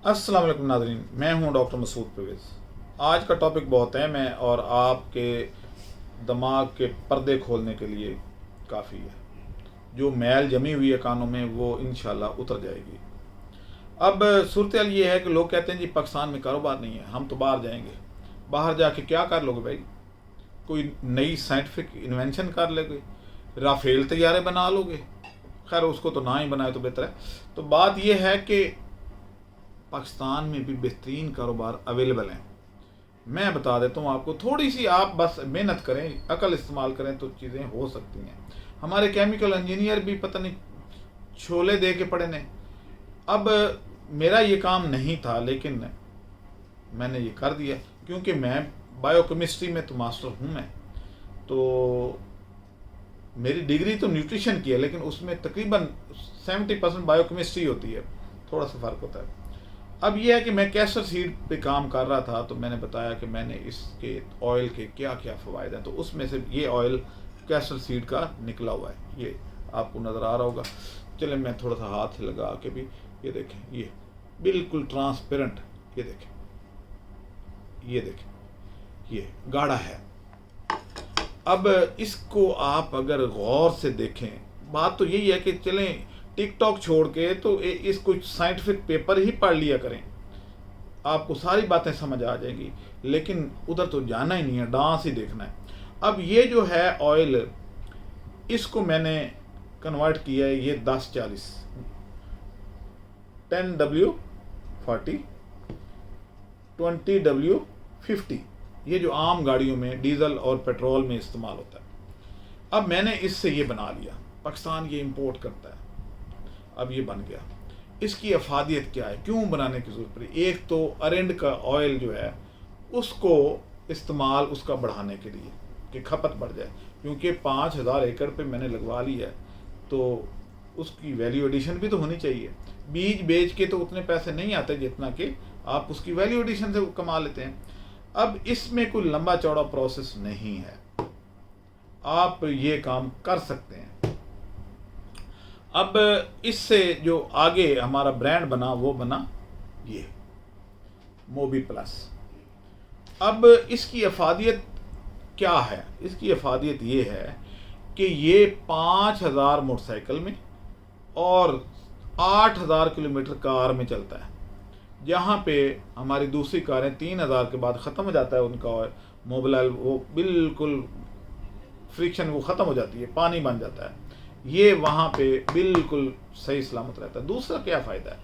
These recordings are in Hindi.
अस्सलाम वालेकुम नाज़रीन, मैं हूं डॉक्टर मसूद परवेज़। आज का टॉपिक बहुत अहम है और आपके दिमाग के पर्दे खोलने के लिए काफ़ी है। जो मैल जमी हुई है कानों में वो इंशाल्लाह उतर जाएगी। अब सूरत हाल ये है कि लोग कहते हैं जी पाकिस्तान में कारोबार नहीं है, हम तो बाहर जाएंगे। बाहर जाके क्या कर लोगे भाई? कोई नई साइंटिफिक इन्वेंशन कर लोगे, राफेल तैयारे बना लोगे। खैर उसको तो ना ही बनाए तो बेहतर है। तो बात यह है कि पाकिस्तान में भी बेहतरीन कारोबार अवेलेबल हैं। मैं बता देता हूँ आपको, थोड़ी सी आप बस मेहनत करें, अकल इस्तेमाल करें तो चीज़ें हो सकती हैं। हमारे केमिकल इंजीनियर भी पता नहीं छोले दे के पड़े ने। अब मेरा ये काम नहीं था लेकिन मैंने ये कर दिया क्योंकि मैं बायोकेमिस्ट्री में तो मास्टर हूँ। मैं तो मेरी डिग्री तो न्यूट्रिशन की है लेकिन उसमें तकरीबन 70% बायोकेमिस्ट्री होती है, थोड़ा सा फ़र्क होता है। अब यह है कि मैं कैस्टर सीड पे काम कर रहा था तो मैंने बताया कि मैंने इसके ऑयल के क्या क्या फ़वाइद हैं। तो उसमें से ये ऑयल कैस्टर सीड का निकला हुआ है, ये आपको नज़र आ रहा होगा। चले मैं थोड़ा सा हाथ लगा के भी, ये देखें, ये बिल्कुल ट्रांसपेरेंट, ये देखें, ये देखें, ये गाढ़ा है। अब इसको आप अगर गौर से देखें, बात तो यही है कि चलें टिकटॉक छोड़ के तो इसको साइंटिफिक पेपर ही पढ़ लिया करें, आपको सारी बातें समझ आ जाएंगी। लेकिन उधर तो जाना ही नहीं है, डांस ही देखना है। अब ये जो है ऑयल, इसको मैंने कन्वर्ट किया है, ये 1040 10W40 20W50, ये जो आम गाड़ियों में डीजल और पेट्रोल में इस्तेमाल होता है। अब मैंने इससे ये बना लिया, पाकिस्तान ये इंपोर्ट करता है। अब ये बन गया। इसकी अफादियत क्या है, क्यों बनाने की ज़रूरत पड़ी? एक तो अरेंड का ऑयल जो है उसको इस्तेमाल उसका बढ़ाने के लिए कि खपत बढ़ जाए, क्योंकि 5000 एकड़ पे मैंने लगवा लिया है तो उसकी वैल्यू एडिशन भी तो होनी चाहिए। बीज बेच के तो उतने पैसे नहीं आते जितना कि आप उसकी वैल्यू एडिशन से कमा लेते हैं। अब इसमें कोई लंबा चौड़ा प्रोसेस नहीं है, आप ये काम कर सकते हैं। अब इससे जो आगे हमारा ब्रांड बना वो बना ये मोबी प्लस। अब इसकी अफादियत क्या है? इसकी अफादियत ये है कि ये 5000 मोटरसाइकिल में और 8000 किलोमीटर कार में चलता है, जहाँ पे हमारी दूसरी कारें 3000 के बाद ख़त्म हो जाता है उनका मोबिल, वो बिल्कुल फ्रिक्शन वो ख़त्म हो जाती है, पानी बन जाता है। ये वहाँ पे बिल्कुल सही सलामत रहता है। दूसरा क्या फ़ायदा है?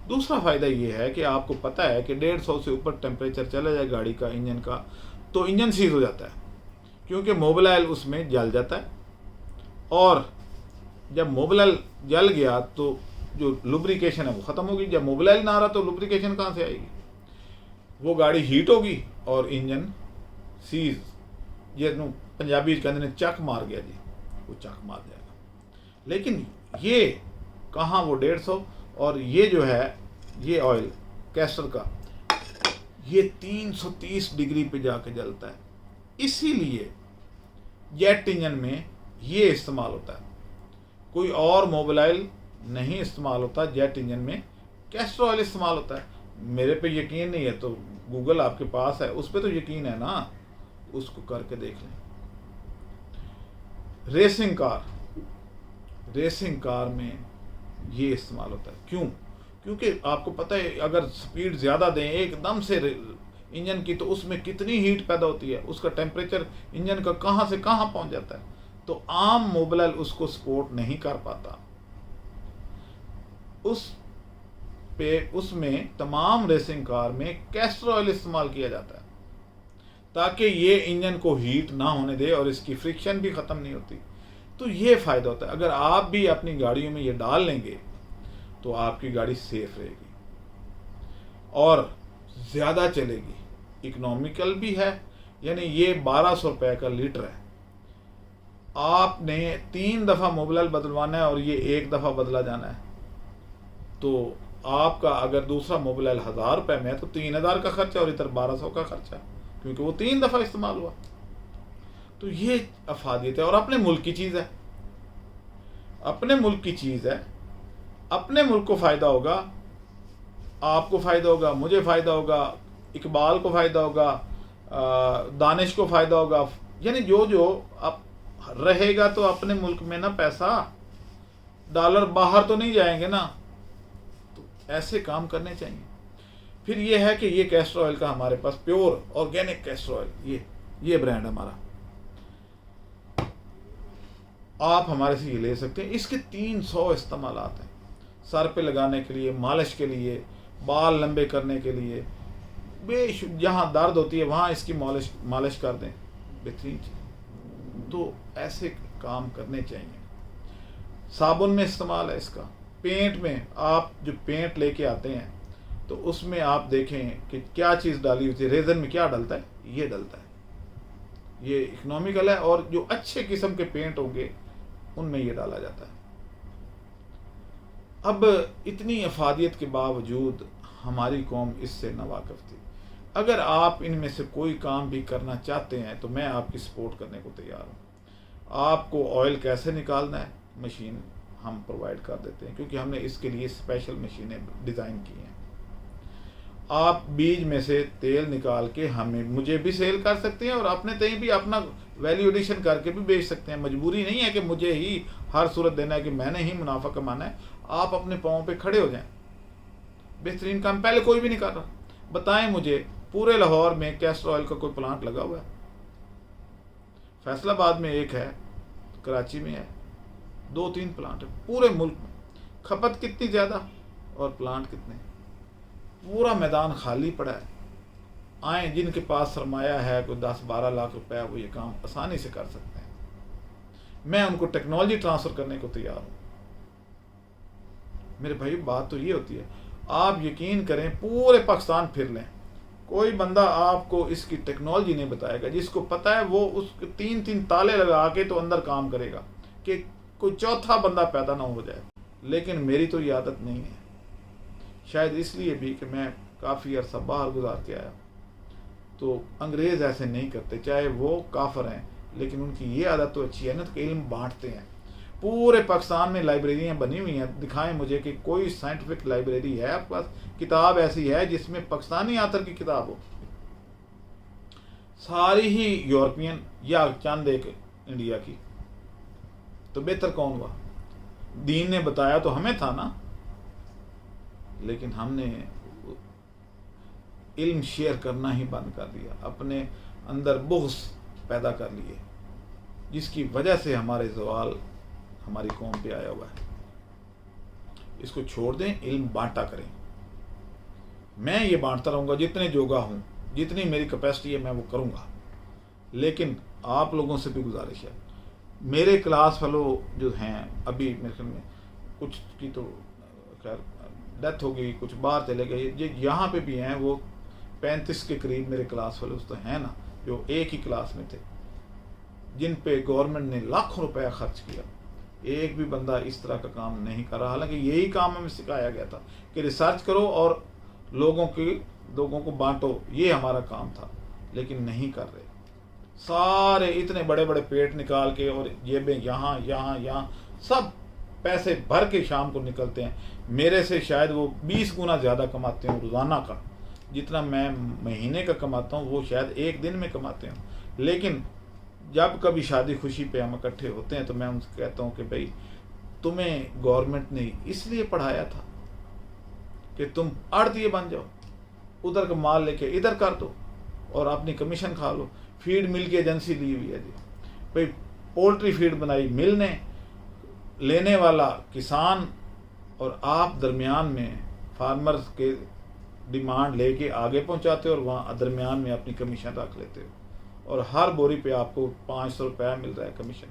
दूसरा फ़ायदा ये है कि आपको पता है कि 150 से ऊपर टेम्परेचर चला जाए गाड़ी का, इंजन का, तो इंजन सीज हो जाता है, क्योंकि मोबिल ऑयल उसमें जल जाता है। और जब मोबिल ऑयल जल गया तो जो लुब्रिकेशन है वो ख़त्म होगी। जब मोबिल ऑयल ना रहा तो लुब्रिकेशन कहाँ से आएगी? वो गाड़ी हीट होगी और इंजन सीज, ये पंजाबी कहते हैं चक मार गया जी, वो चक मार जाएगा। लेकिन ये कहाँ, वो 150, और ये जो है ये ऑयल कैस्टर का, ये 330 डिग्री पे जाके जलता है। इसीलिए जेट इंजन में ये इस्तेमाल होता है, कोई और मोबिल ऑयल नहीं इस्तेमाल होता। जेट इंजन में कैस्टर ऑयल इस्तेमाल होता है। मेरे पे यकीन नहीं है तो गूगल आपके पास है, उस पर तो यकीन है ना, उसको करके देख लें। रेसिंग कार में ये इस्तेमाल होता है। क्यों? क्योंकि आपको पता है अगर स्पीड ज़्यादा दें एकदम से इंजन की तो उसमें कितनी हीट पैदा होती है, उसका टेम्परेचर इंजन का कहाँ से कहाँ पहुँच जाता है। तो आम मोबिल ऑयल उसको सपोर्ट नहीं कर पाता। उसमें तमाम रेसिंग कार में कैस्टर ऑयल इस्तेमाल किया जाता है ताकि ये इंजन को हीट ना होने दे और इसकी फ्रिक्शन भी ख़त्म नहीं होती। तो ये फ़ायदा होता है। अगर आप भी अपनी गाड़ियों में ये डाल लेंगे तो आपकी गाड़ी सेफ रहेगी और ज़्यादा चलेगी, इकोनॉमिकल भी है। यानी ये 1200 रुपये का लीटर है। आपने 3 दफ़ा मोबिल ऑयल बदलवाना है और ये 1 दफ़ा बदला जाना है, तो आपका अगर दूसरा मोबिल ऑयल 1000 रुपये में है तो 3000 का खर्चा और इधर 1200 का खर्चा, क्योंकि वो 3 दफ़ा इस्तेमाल हुआ। तो ये अफादियत है और अपने मुल्क की चीज़ है, अपने मुल्क की चीज़ है, अपने मुल्क को फ़ायदा होगा, आपको फ़ायदा होगा, मुझे फ़ायदा होगा, इकबाल को फ़ायदा होगा, दानिश को फ़ायदा होगा। यानी जो जो अब रहेगा तो अपने मुल्क में ना पैसा, डॉलर बाहर तो नहीं जाएंगे ना। तो ऐसे काम करने चाहिए। फिर ये है कि ये कैस्टर ऑयल का हमारे पास प्योर ऑर्गेनिक कैस्टर ऑयल, ये ब्रांड हमारा, आप हमारे से ये ले सकते हैं। इसके 300 इस्तेमालात हैं, सर पे लगाने के लिए, मालिश के लिए, बाल लंबे करने के लिए, जहाँ दर्द होती है वहाँ इसकी मालिश कर दें, बेहतरीन चीज़। तो ऐसे काम करने चाहिए। साबुन में इस्तेमाल है इसका, पेंट में, आप जो पेंट लेके आते हैं तो उसमें आप देखें कि क्या चीज़ डाली हुई थी। रेजन में क्या डलता है, ये डलता है, ये इकोनॉमिकल है। और जो अच्छे किस्म के पेंट होंगे उनमें ये डाला जाता है। अब इतनी अफादियत के बावजूद हमारी कौम इससे नावाकिफ़ थी। अगर आप इनमें से कोई काम भी करना चाहते हैं तो मैं आपकी सपोर्ट करने को तैयार हूँ। आपको ऑयल कैसे निकालना है, मशीन हम प्रोवाइड कर देते हैं, क्योंकि हमने इसके लिए स्पेशल मशीनें डिज़ाइन की हैं। आप बीज में से तेल निकाल के मुझे भी सेल कर सकते हैं और अपने तय भी अपना वैल्यू एडिशन करके भी बेच सकते हैं। मजबूरी नहीं है कि मुझे ही हर सूरत देना है कि मैंने ही मुनाफा कमाना है। आप अपने पाँव पे खड़े हो जाएं। बेहतरीन काम पहले कोई भी नहीं कर रहा। बताएं मुझे, पूरे लाहौर में कैस्टर ऑयल का कोई प्लांट लगा हुआ है? फैसलाबाद में एक है, कराची में है, 2-3 प्लांट है पूरे मुल्क में। खपत कितनी ज़्यादा और प्लांट कितने? पूरा मैदान खाली पड़ा है। आए जिनके पास सरमाया है, कोई 10-12 लाख रुपए, वो ये काम आसानी से कर सकते हैं। मैं उनको टेक्नोलॉजी ट्रांसफ़र करने को तैयार हूँ। मेरे भाई बात तो ये होती है, आप यकीन करें पूरे पाकिस्तान फिर लें, कोई बंदा आपको इसकी टेक्नोलॉजी नहीं बताएगा। जिसको पता है वो उसके 3-3 ताले लगा के तो अंदर काम करेगा कि कोई चौथा बंदा पैदा ना हो जाए। लेकिन मेरी तो ये आदत नहीं है, शायद इसलिए भी कि मैं काफ़ी अरसा बाहर गुजार के आया। तो अंग्रेज़ ऐसे नहीं करते, चाहे वो काफिर हैं, लेकिन उनकी ये आदत तो अच्छी है ना कि इल्म बांटते हैं। पूरे पाकिस्तान में लाइब्रेरियाँ बनी हुई हैं। दिखाएं मुझे कि कोई साइंटिफिक लाइब्रेरी है आपके पास, किताब ऐसी है जिसमें पाकिस्तानी आथर की किताब हो। सारी ही यूरोपियन या चंद एक इंडिया की। तो बेहतर कौन हुआ? दीन ने बताया तो हमें था ना, लेकिन हमने इल्म शेयर करना ही बंद कर दिया। अपने अंदर बुग़्ज़ पैदा कर लिए, जिसकी वजह से हमारे ज़वाल हमारी कौम पे आया हुआ है। इसको छोड़ दें, इल्म बांटा करें। मैं ये बांटता रहूँगा, जितने जोगा हूँ, जितनी मेरी कैपेसिटी है मैं वो करूँगा। लेकिन आप लोगों से भी गुजारिश है, मेरे क्लास फेलो जो हैं, अभी मेरे ख्याल में कुछ की तो खैर डेथ हो गई, कुछ बाहर चले गए, ये यहाँ पे भी हैं, वो 35 के करीब मेरे क्लास फेलोज तो हैं ना, जो एक ही क्लास में थे, जिन पे गवर्नमेंट ने लाखों रुपया खर्च किया। एक भी बंदा इस तरह का काम नहीं कर रहा। हालांकि यही काम हमें सिखाया गया था कि रिसर्च करो और लोगों को बांटो, ये हमारा काम था, लेकिन नहीं कर रहे। सारे इतने बड़े बड़े पेट निकाल के और जेबें यहाँ यहाँ यहाँ सब पैसे भर के शाम को निकलते हैं। मेरे से शायद वो 20 गुना ज़्यादा कमाते हैं रोज़ाना का, जितना मैं महीने का कमाता हूँ वो शायद एक दिन में कमाते हैं। लेकिन जब कभी शादी खुशी पे हम इकट्ठे होते हैं तो मैं उनसे कहता हूँ कि भाई तुम्हें गवर्नमेंट ने इसलिए पढ़ाया था कि तुम आड़तिए बन जाओ, उधर का माल लेके इधर कर दो और अपनी कमीशन खा लो। फीड मिल की एजेंसी ली हुई है जी भाई, पोल्ट्री फीड बनाई मिल ने, लेने वाला किसान और आप दरमियान में फार्मर्स के डिमांड लेके आगे पहुंचाते हो और वहाँ दरमियान में अपनी कमीशन रख लेते हो। और हर बोरी पे आपको 500 रुपया मिल रहा है कमीशन,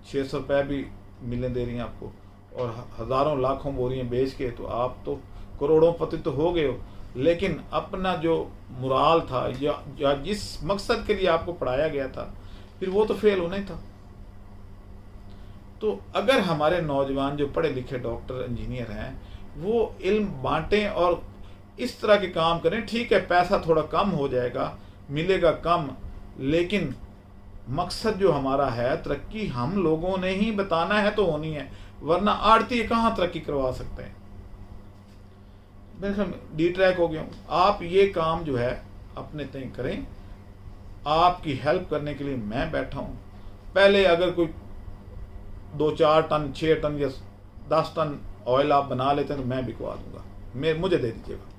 600 रुपये भी मिलें दे रही हैं आपको, और हज़ारों लाखों बोरियां बेच के तो आप तो करोड़ों पति तो हो गए हो। लेकिन अपना जो मुराल था या जिस मकसद के लिए आपको पढ़ाया गया था, फिर वो तो फेल होना ही था। तो अगर हमारे नौजवान जो पढ़े लिखे डॉक्टर इंजीनियर हैं वो इल्म बांटें और इस तरह के काम करें, ठीक है पैसा थोड़ा कम हो जाएगा, मिलेगा कम, लेकिन मकसद जो हमारा है तरक्की हम लोगों ने ही बताना है तो होनी है, वरना आड़ती कहाँ तरक्की करवा सकते हैं। मैं डी ट्रैक हो गया हूँ। आप ये काम जो है अपने तय करें, आपकी हेल्प करने के लिए मैं बैठा हूँ। पहले अगर कोई 2-4 टन 6 टन या 10 टन ऑयल आप बना लेते हैं तो मैं बिकवा दूंगा, मुझे दे दीजिएगा।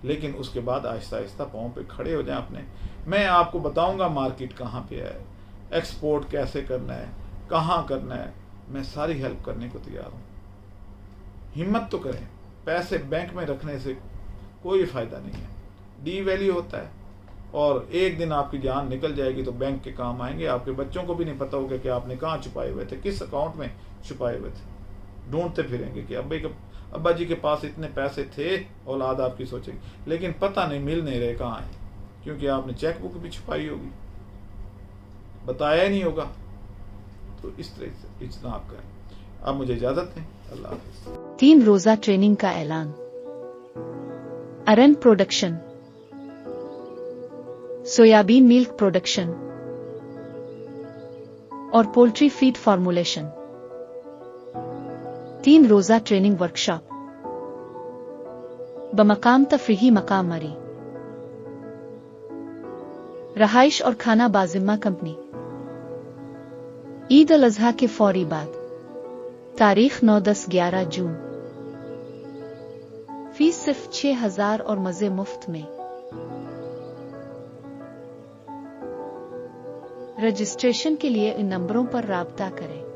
लेकिन उसके बाद आहिस्ता आहिस्ता पाँव पे खड़े हो जाएं अपने। मैं आपको बताऊंगा मार्केट कहाँ पे है, एक्सपोर्ट कैसे करना है, कहाँ करना है, मैं सारी हेल्प करने को तैयार हूँ। हिम्मत तो करें, पैसे बैंक में रखने से कोई फ़ायदा नहीं है, डी वैल्यू होता है और एक दिन आपकी जान निकल जाएगी तो बैंक के काम आएंगे। आपके बच्चों को भी नहीं पता होगा कि आपने कहाँ छुपाए हुए थे, किस अकाउंट में छुपाए हुए थे। ढूंढते फिरेंगे कि अब्बा जी के पास इतने पैसे थे, औलाद आपकी सोचेगी, लेकिन पता नहीं, मिल नहीं रहे कहाँ हैं, क्योंकि आपने चेक बुक भी छुपाई होगी, बताया ही नहीं होगा। तो इस तरह से इज्तनाब करें। अब मुझे इजाजत दें, अल्लाह हाफ़िज़। 3 रोजा ट्रेनिंग का ऐलान। अरन प्रोडक्शन, सोयाबीन मिल्क प्रोडक्शन और पोल्ट्री फीड फॉर्मुलेशन। 3 रोजा ट्रेनिंग वर्कशॉप बमकाम तफरीही मकाम मरी, रहाइश और खाना बाजिम्मा कंपनी। ईद अल अज़हा के फौरी बाद, तारीख 9, 10, 11 जून। फीस सिर्फ 6000 और मजे मुफ्त में। रजिस्ट्रेशन के लिए इन नंबरों पर राब्ता करें।